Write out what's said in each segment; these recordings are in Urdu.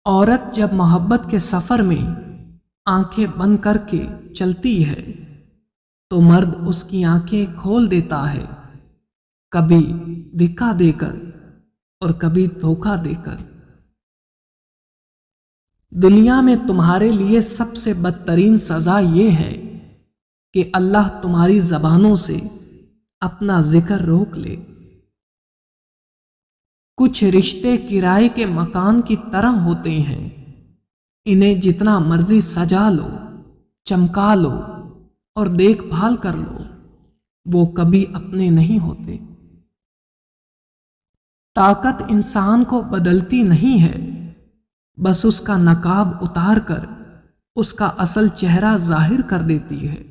عورت جب محبت کے سفر میں آنکھیں بند کر کے چلتی ہے تو مرد اس کی آنکھیں کھول دیتا ہے، کبھی دھکا دے کر اور کبھی دھوکہ دے کر۔ دنیا میں تمہارے لیے سب سے بدترین سزا یہ ہے کہ اللہ تمہاری زبانوں سے اپنا ذکر روک لے۔ کچھ رشتے کرائے کے مکان کی طرح ہوتے ہیں، انہیں جتنا مرضی سجا لو، چمکا لو اور دیکھ بھال کر لو، وہ کبھی اپنے نہیں ہوتے۔ طاقت انسان کو بدلتی نہیں ہے، بس اس کا نقاب اتار کر اس کا اصل چہرہ ظاہر کر دیتی ہے۔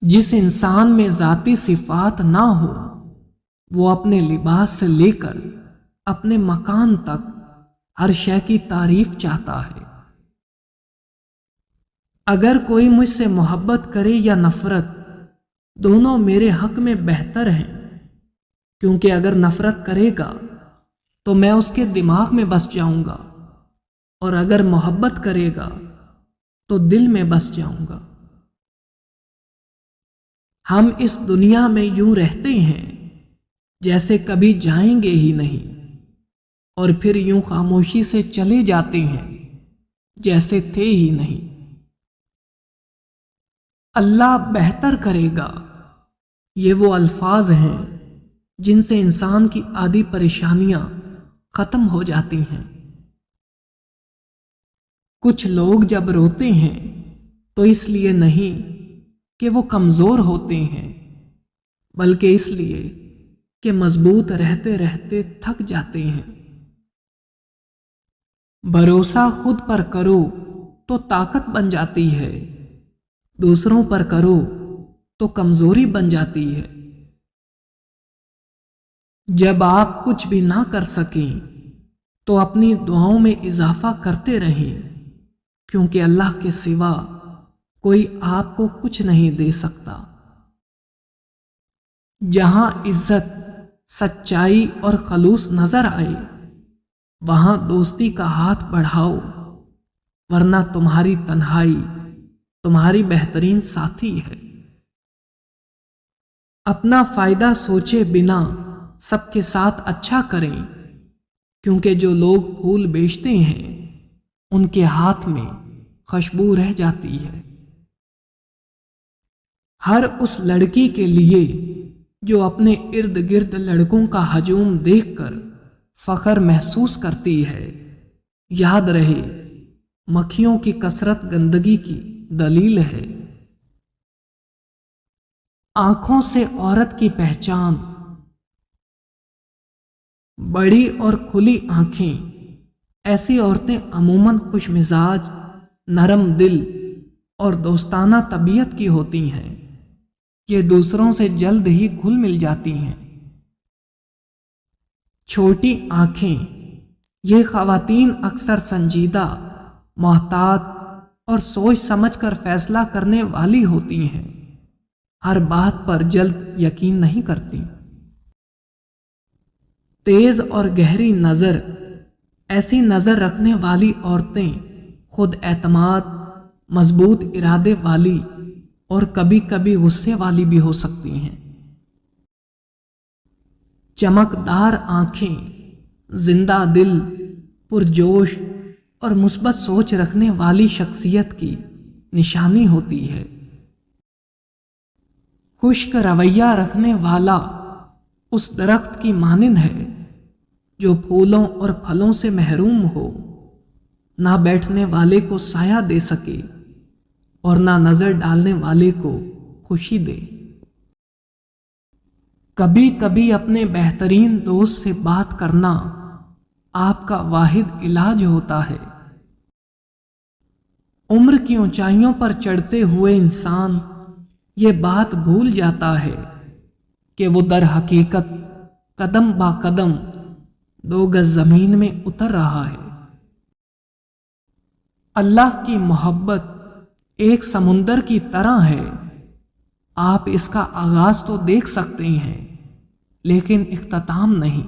جس انسان میں ذاتی صفات نہ ہو وہ اپنے لباس سے لے کر اپنے مکان تک ہر شے کی تعریف چاہتا ہے۔ اگر کوئی مجھ سے محبت کرے یا نفرت، دونوں میرے حق میں بہتر ہیں، کیونکہ اگر نفرت کرے گا تو میں اس کے دماغ میں بس جاؤں گا، اور اگر محبت کرے گا تو دل میں بس جاؤں گا۔ ہم اس دنیا میں یوں رہتے ہیں جیسے کبھی جائیں گے ہی نہیں، اور پھر یوں خاموشی سے چلے جاتے ہیں جیسے تھے ہی نہیں۔ اللہ بہتر کرے گا، یہ وہ الفاظ ہیں جن سے انسان کی آدھی پریشانیاں ختم ہو جاتی ہیں۔ کچھ لوگ جب روتے ہیں تو اس لیے نہیں کہ وہ کمزور ہوتے ہیں، بلکہ اس لیے کہ مضبوط رہتے رہتے تھک جاتے ہیں۔ بھروسہ خود پر کرو تو طاقت بن جاتی ہے، دوسروں پر کرو تو کمزوری بن جاتی ہے۔ جب آپ کچھ بھی نہ کر سکیں تو اپنی دعاؤں میں اضافہ کرتے رہیں، کیونکہ اللہ کے سوا کوئی آپ کو کچھ نہیں دے سکتا۔ جہاں عزت، سچائی اور خلوص نظر آئے وہاں دوستی کا ہاتھ بڑھاؤ، ورنہ تمہاری تنہائی تمہاری بہترین ساتھی ہے۔ اپنا فائدہ سوچے بنا سب کے ساتھ اچھا کریں، کیونکہ جو لوگ پھول بیچتے ہیں ان کے ہاتھ میں خوشبو رہ جاتی ہے۔ ہر اس لڑکی کے لیے جو اپنے ارد گرد لڑکوں کا ہجوم دیکھ کر فخر محسوس کرتی ہے، یاد رہے مکھیوں کی کثرت گندگی کی دلیل ہے۔ آنکھوں سے عورت کی پہچان۔ بڑی اور کھلی آنکھیں ایسی عورتیں عموماً خوش مزاج، نرم دل اور دوستانہ طبیعت کی ہوتی ہیں۔ یہ دوسروں سے جلد ہی گھل مل جاتی ہیں۔ چھوٹی آنکھیں، یہ خواتین اکثر سنجیدہ، محتاط اور سوچ سمجھ کر فیصلہ کرنے والی ہوتی ہیں، ہر بات پر جلد یقین نہیں کرتی۔ تیز اور گہری نظر، ایسی نظر رکھنے والی عورتیں خود اعتماد، مضبوط ارادے والی اور کبھی کبھی غصے والی بھی ہو سکتی ہیں۔ چمکدار آنکھیں زندہ دل، پرجوش اور مثبت سوچ رکھنے والی شخصیت کی نشانی ہوتی ہے۔ خشک رویہ رکھنے والا اس درخت کی مانند ہے جو پھولوں اور پھلوں سے محروم ہو، نہ بیٹھنے والے کو سایہ دے سکے اور نہ نظر ڈالنے والے کو خوشی دے۔ کبھی کبھی اپنے بہترین دوست سے بات کرنا آپ کا واحد علاج ہوتا ہے۔ عمر کی اونچائیوں پر چڑھتے ہوئے انسان یہ بات بھول جاتا ہے کہ وہ در حقیقت قدم با قدم 2 گز زمین میں اتر رہا ہے۔ اللہ کی محبت ایک سمندر کی طرح ہے، آپ اس کا آغاز تو دیکھ سکتے ہیں لیکن اختتام نہیں۔